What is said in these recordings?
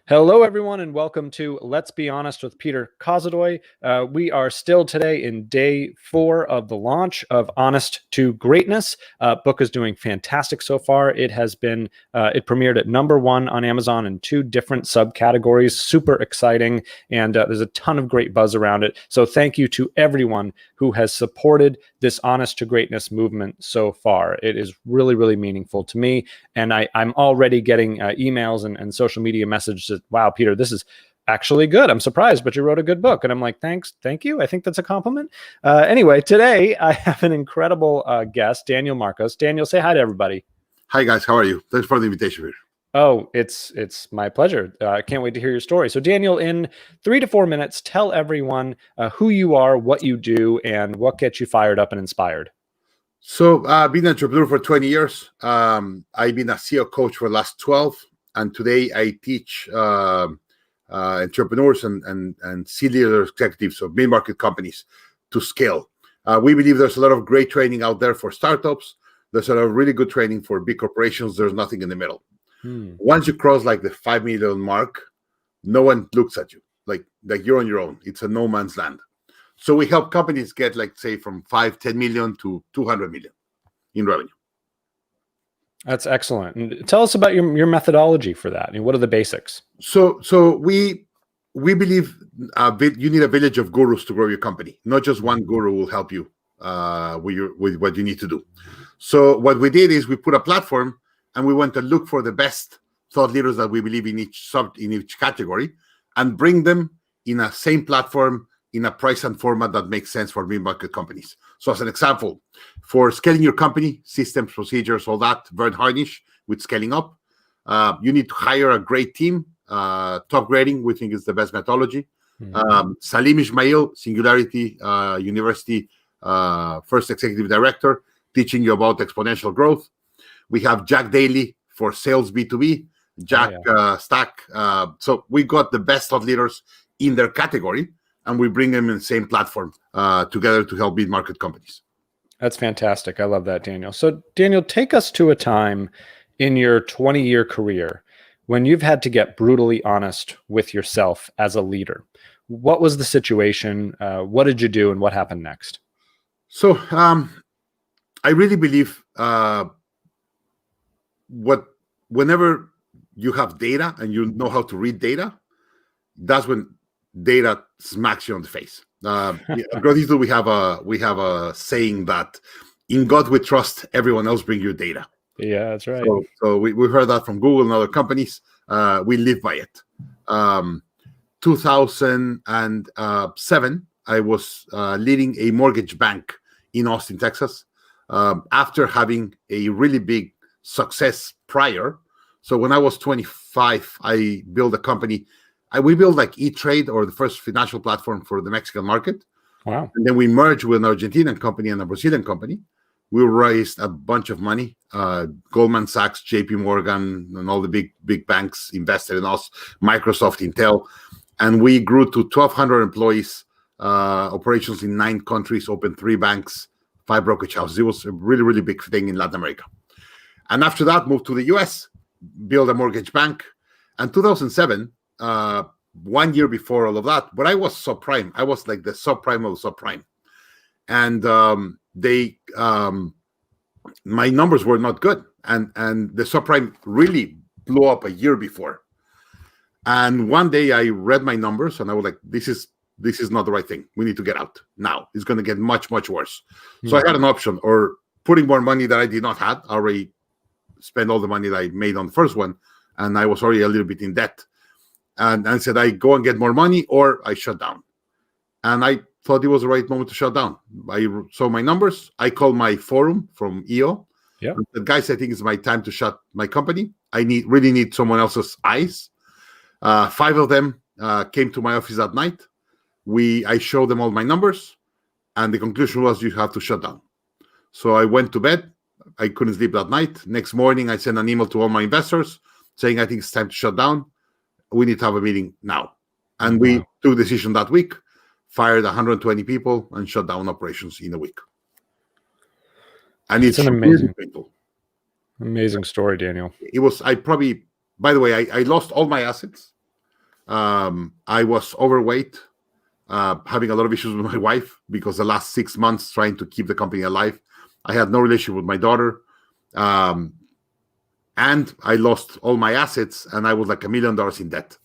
Hello, everyone, and welcome to Let's Be Honest with Peter Kozodoy. We are still today in day 4 of the launch of Honest to Greatness. Book is doing fantastic so far. It premiered at #1 on Amazon in 2 different subcategories. Super exciting, and there's a ton of great buzz around it. So thank you to everyone who has supported this Honest to Greatness movement so far. It is really, really meaningful to me, and I'm already getting emails and social media messages that, wow, Peter, this is actually good. I'm surprised, but you wrote a good book. And I'm like, thank you. I think that's a compliment. Anyway, today I have an incredible guest, Daniel Marcos. Daniel, say hi to everybody. Hi, guys. How are you? Thanks for the invitation. Oh, it's my pleasure. I can't wait to hear your story. So, Daniel, in 3 to 4 minutes, tell everyone who you are, what you do, and what gets you fired up and inspired. So, I've been an entrepreneur for 20 years. I've been a CEO coach for the last 12. And today I teach entrepreneurs and C-leader executives of mid-market companies to scale. We believe there's a lot of great training out there for startups. There's a lot of really good training for big corporations. There's nothing in the middle. Once you cross like the 5 million mark, no one looks at you. Like you're on your own. It's a no man's land. So we help companies get, like, say, from 5-10 million to 200 million in revenue. That's excellent. And tell us about your methodology for that. I mean, what are the basics? So we believe you need a village of gurus to grow your company. Not just one guru will help you with what you need to do. So what we did is we put a platform and we went to look for the best thought leaders that we believe in each category and bring them in a same platform in a price and format that makes sense for mid-market companies. So as an example, for scaling your company, systems, procedures, all that, Vern Harnish with scaling up, you need to hire a great team. Top grading, we think, is the best methodology. Salim Ismail, Singularity University, first executive director, teaching you about exponential growth. We have Jack Daly for sales B2B, Stack. So we got the best thought leaders in their category, and we bring them in the same platform together to help mid-market companies. That's fantastic. I love that, Daniel. So, Daniel, take us to a time in your 20-year career when you've had to get brutally honest with yourself as a leader. What was the situation? What did you do, and what happened next? So, I really believe whenever you have data and you know how to read data, that's when data smacks you on the face. Gratitude, we have a saying that in God we trust, everyone else bring you data. Yeah, that's right. So we've heard that from Google and other companies. We live by it. 2007, I was leading a mortgage bank in Austin, Texas, after having a really big success prior. So when I was 25, I built a company. We built like E-Trade, or the first financial platform for the Mexican market. Wow. And then we merged with an Argentinian company and a Brazilian company. We raised a bunch of money. Goldman Sachs, JP Morgan, and all the big banks invested in us, Microsoft, Intel. And we grew to 1,200 employees, operations in 9 countries, opened 3 banks, 5 brokerage houses. It was a really, really big thing in Latin America. And after that, moved to the US, built a mortgage bank. And 2007, 1 year before all of that, but I was subprime. I was like the subprime of the subprime. And my numbers were not good. And the subprime really blew up a year before. And one day I read my numbers and I was like, this is not the right thing. We need to get out now. It's going to get much, much worse. So I had an option, or putting more money that I did not have. I already spent all the money that I made on the first one, and I was already a little bit in debt. And I said, I go and get more money, or I shut down. And I thought it was the right moment to shut down. I saw my numbers. I called my forum from EO. Yeah. The guys, I think it's my time to shut my company. I really need someone else's eyes. 5 of them came to my office that night. I showed them all my numbers, and the conclusion was, you have to shut down. So I went to bed. I couldn't sleep that night. Next morning, I sent an email to all my investors saying, I think it's time to shut down. We need to have a meeting now. And we took a decision that week, fired 120 people, and shut down operations in a week. And it's an amazing people. Amazing story, Daniel. It was, I probably by the way, I lost all my assets. I was overweight, having a lot of issues with my wife because the last 6 months trying to keep the company alive. I had no relationship with my daughter. And I lost all my assets, and I was like $1 million in debt.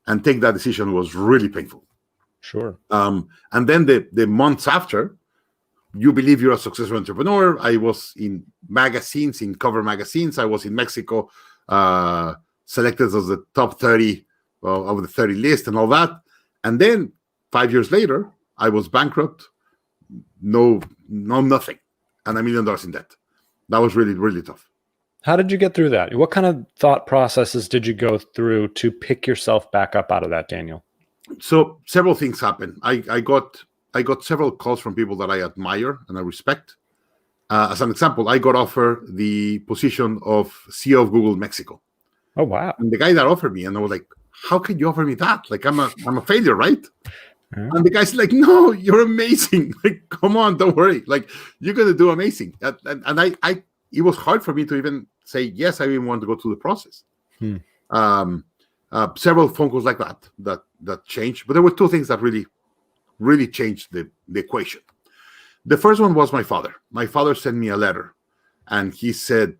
And take that decision was really painful. Sure. And then the months after, you believe you're a successful entrepreneur. I was in magazines, in cover magazines. I was in Mexico, selected as the top 30 of the 30 list and all that. And then 5 years later, I was bankrupt, no nothing, and $1 million in debt. That was really, really tough. How did you get through that? What kind of thought processes did you go through to pick yourself back up out of that, Daniel? So several things happened. I got several calls from people that I admire and I respect. As an example, I got offered the position of CEO of Google Mexico. Oh, wow. And the guy that offered me, and I was like, how can you offer me that? Like, I'm a failure, right? Yeah. And the guy's like, no, you're amazing. Like, come on, don't worry. Like, you're going to do amazing. And I it was hard for me to even say, yes, I even want to go through the process. Several phone calls like that changed. But there were two things that really changed the equation. The first one was my father. My father sent me a letter, and he said,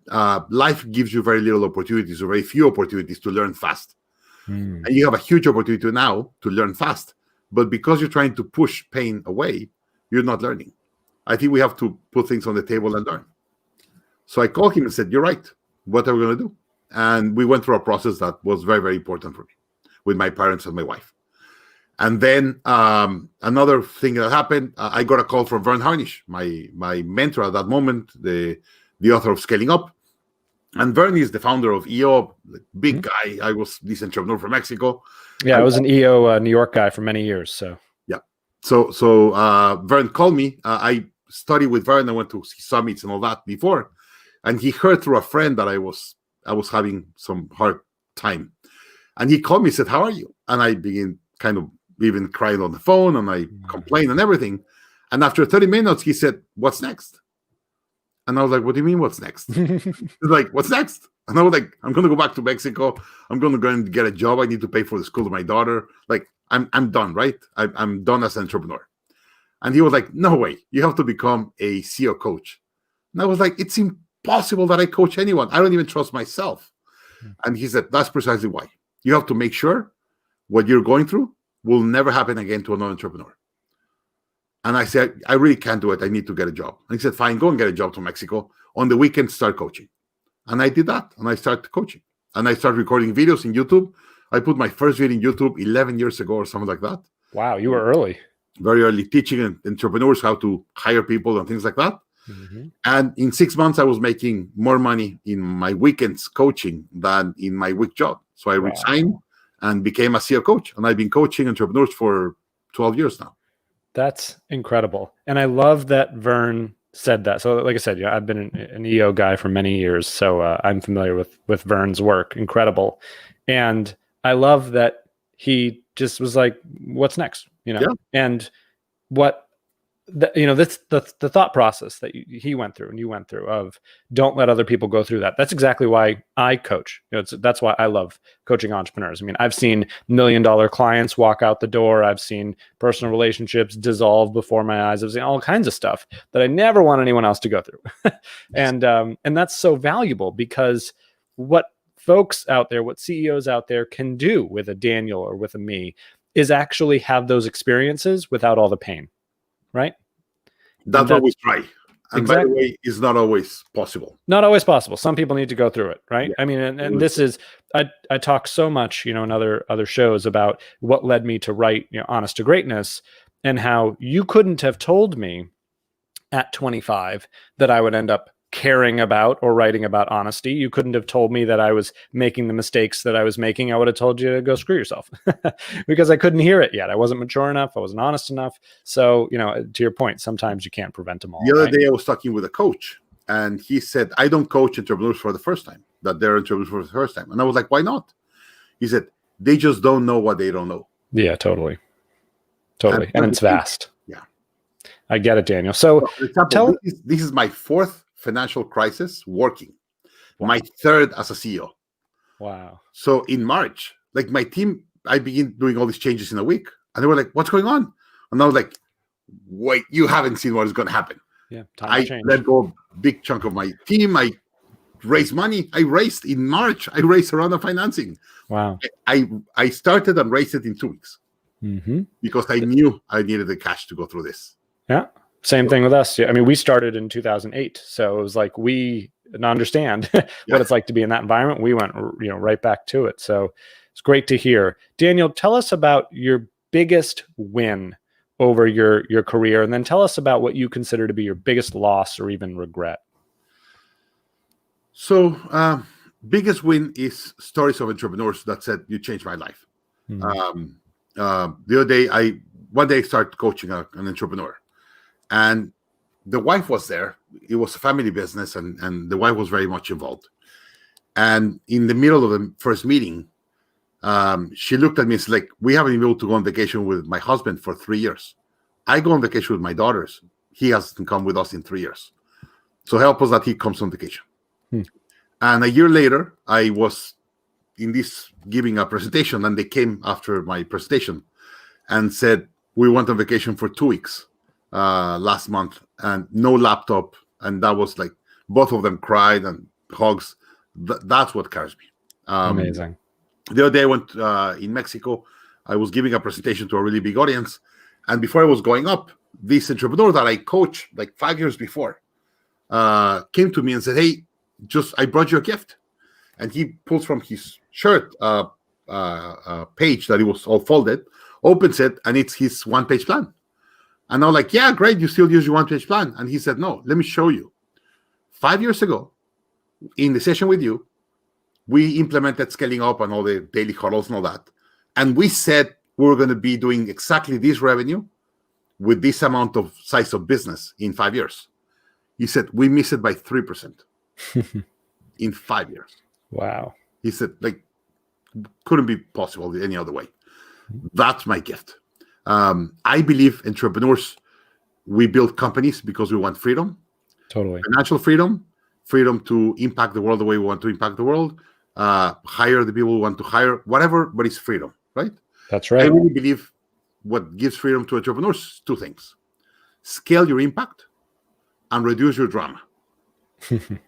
life gives you very little opportunities, or very few opportunities to learn fast. And you have a huge opportunity now to learn fast. But because you're trying to push pain away, you're not learning. I think we have to put things on the table and learn. So I called him and said, you're right. What are we going to do? And we went through a process that was very, very important for me with my parents and my wife. And then another thing that happened, I got a call from Vern Harnish, my mentor at that moment, the author of Scaling Up. And Vern is the founder of EO, big guy. I was this entrepreneur from Mexico. Yeah, I was an EO New York guy for many years. So yeah. So Vern called me. I studied with Vern. I went to summits and all that before. And he heard through a friend that I was having some hard time. And he called me and said, how are you? And I began kind of even crying on the phone, and I complained and everything. And after 30 minutes, he said, what's next? And I was like, what do you mean, what's next? He's like, what's next? And I was like, I'm going to go back to Mexico. I'm going to go and get a job. I need to pay for the school of my daughter. Like, I'm done, right? I'm done as an entrepreneur. And he was like, no way. You have to become a CEO coach. And I was like, it's impossible that I coach anyone. I don't even trust myself. And he said, that's precisely why. You have to make sure what you're going through will never happen again to another entrepreneur. And I said, I really can't do it. I need to get a job. And he said, fine, go and get a job to Mexico. On the weekend, start coaching. And I did that. And I started coaching. And I started recording videos in YouTube. I put my first video in YouTube 11 years ago or something like that. Wow, you were early. Very early, teaching entrepreneurs how to hire people and things like that. Mm-hmm. And in 6 months, I was making more money in my weekends coaching than in my week job. So I resigned and became a CEO coach. And I've been coaching entrepreneurs for 12 years now. That's incredible. And I love that Vern said that. So like I said, I've been an EO guy for many years. So I'm familiar with Vern's work. Incredible. And I love that he just was like, what's next? And what, that's the thought process that he went through and you went through of don't let other people go through that. That's exactly why I coach. That's why I love coaching entrepreneurs. I mean, I've seen $1 million clients walk out the door. I've seen personal relationships dissolve before my eyes. I've seen all kinds of stuff that I never want anyone else to go through. And that's so valuable because what folks out there, what CEOs out there can do with a Daniel or with a me is actually have those experiences without all the pain. Right? That's what we try. And exactly. By the way, it's not always possible. Not always possible. Some people need to go through it, right? Yeah. I mean, and this is, I talk so much, in other shows about what led me to write, Honest to Greatness, and how you couldn't have told me at 25 that I would end up caring about or writing about honesty. You couldn't have told me that I was making the mistakes that I was making. I would have told you to go screw yourself because I couldn't hear it yet. I wasn't mature enough. I wasn't honest enough. So, to your point, sometimes you can't prevent them all. The other day I was talking with a coach and he said, I don't coach entrepreneurs for the first time, that they're entrepreneurs for the first time. And I was like, why not? He said, they just don't know what they don't know. Yeah, totally. And it's vast. Yeah. I get it, Daniel. So for example, this is my fourth financial crisis working, my third as a CEO. Wow. So in March, like my team, I begin doing all these changes in a week, and they were like, "What's going on?" And I was like, "Wait, you haven't seen what is going to happen." Yeah. Time to I change. let go a big chunk of my team. I raised money. I raised in March. I raised a round of financing. Wow. I started and raised it in 2 weeks because I knew I needed the cash to go through this. Yeah. Same thing with us. I mean, we started in 2008, so it was like we understand what it's like to be in that environment. We went, right back to it. So it's great to hear. Daniel, tell us about your biggest win over your career, and then tell us about what you consider to be your biggest loss or even regret. So, biggest win is stories of entrepreneurs that said, "You changed my life." The other day, one day I started coaching an entrepreneur, and the wife was there. It was a family business, and the wife was very much involved. And in the middle of the first meeting, she looked at me and said, like, "We haven't been able to go on vacation with my husband for 3 years. I go on vacation with my daughters. He hasn't come with us in 3 years. So help us that he comes on vacation." And a year later, I was in this giving a presentation, and they came after my presentation and said, "We went on vacation for 2 weeks last month, and no laptop." And that was like, both of them cried and hugs. That's what carries me. Amazing. The other day I went in Mexico. I was giving a presentation to a really big audience. And before I was going up, this entrepreneur that I coached like 5 years before came to me and said, "Hey, I brought you a gift." And he pulls from his shirt page that it was all folded, opens it, and it's his one-page plan. And I'm like, "Yeah, great. You still use your one-page plan?" And he said, "No, let me show you. 5 years ago, in the session with you, we implemented scaling up and all the daily huddles and all that. And we said we were going to be doing exactly this revenue with this amount of size of business in 5 years." He said, "We missed it by 3% in 5 years." Wow. He said, like, couldn't be possible any other way. That's my gift. I believe entrepreneurs, we build companies because we want freedom. Totally. Financial freedom to impact the world the way we want to impact the world, hire the people we want to hire, whatever, but it's freedom, right? That's right. I really believe what gives freedom to entrepreneurs is two things: scale your impact and reduce your drama.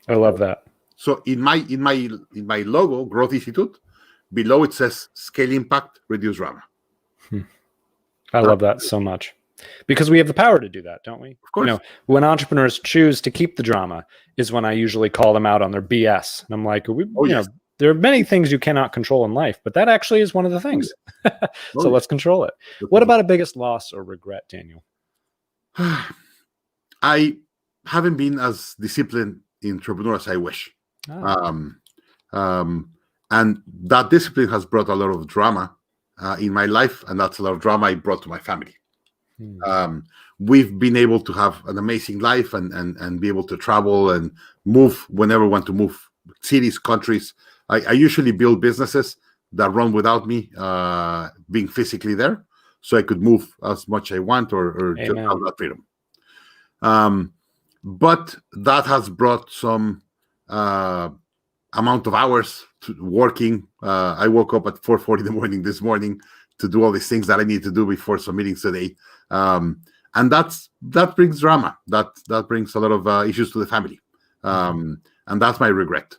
I love that. So in my logo, Growth Institute, below it says scale impact, reduce drama. I love that so much, because we have the power to do that, don't we? Of course. When entrepreneurs choose to keep the drama is when I usually call them out on their BS. And I'm like, there are many things you cannot control in life, but that actually is one of the things. So let's control it. What about a biggest loss or regret, Daniel? I haven't been as disciplined entrepreneur as I wish. And that discipline has brought a lot of drama in my life, and that's a lot of drama I brought to my family. We've been able to have an amazing life and be able to travel and move whenever we want to move, cities, countries. I usually build businesses that run without me being physically there, so I could move as much I want or just have that freedom. But that has brought some amount of hours to working. I woke up at 4:40 in the morning this morning to do all these things that I need to do before some meetings today. And that brings drama. That brings a lot of issues to the family. And that's my regret.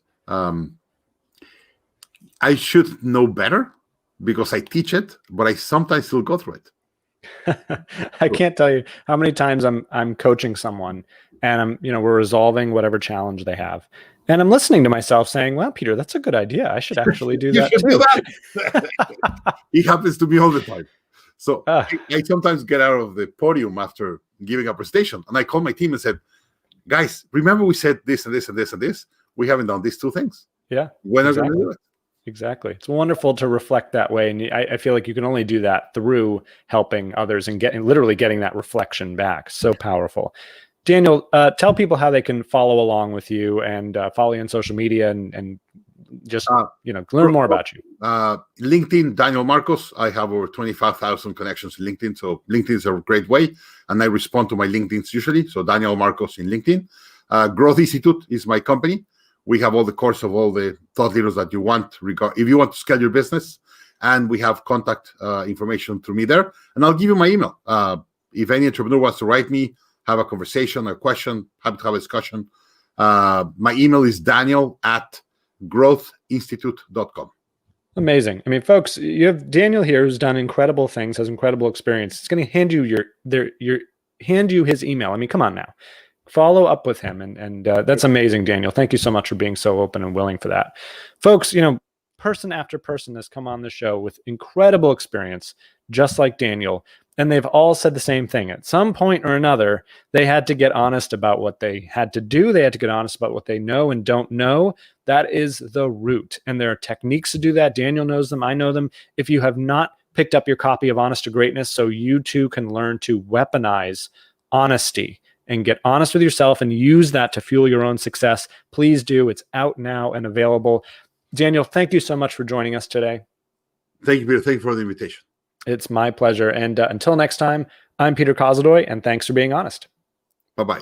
I should know better because I teach it, but I sometimes still go through it. I can't tell you how many times I'm coaching someone and we're resolving whatever challenge they have. And I'm listening to myself saying, "Well, Peter, that's a good idea. I should actually do that too." It happens to me all the time. So I sometimes get out of the podium after giving a presentation and I call my team and said, "Guys, remember we said this and this and this and this? We haven't done these two things. Yeah. When are we going to do it?" Exactly. It's wonderful to reflect that way. And I feel like you can only do that through helping others and literally getting that reflection back. So powerful. Daniel, tell people how they can follow along with you and follow you on social media and just learn more about you. LinkedIn, Daniel Marcos. I have over 25,000 connections in LinkedIn. So LinkedIn is a great way. And I respond to my LinkedIns usually. So Daniel Marcos in LinkedIn. Growth Institute is my company. We have all the course of all the thought leaders that you want. If you want to scale your business, and we have contact information through me there. And I'll give you my email. If any entrepreneur wants to write me, have a conversation or question, happy to have a discussion. My email is daniel@growthinstitute.com. Amazing. I mean, folks, you have Daniel here who's done incredible things, has incredible experience. It's going to hand you his email. I mean, come on now. Follow up with him. And that's amazing, Daniel. Thank you so much for being so open and willing for that. Folks, person after person has come on the show with incredible experience, just like Daniel. And they've all said the same thing. At some point or another, they had to get honest about what they had to do. They had to get honest about what they know and don't know. That is the root. And there are techniques to do that. Daniel knows them. I know them. If you have not picked up your copy of Honest to Greatness so you too can learn to weaponize honesty and get honest with yourself and use that to fuel your own success, please do. It's out now and available. Daniel, thank you so much for joining us today. Thank you, Peter. Thank you for the invitation. It's my pleasure. And until next time, I'm Peter Kozodoy, and thanks for being honest. Bye-bye.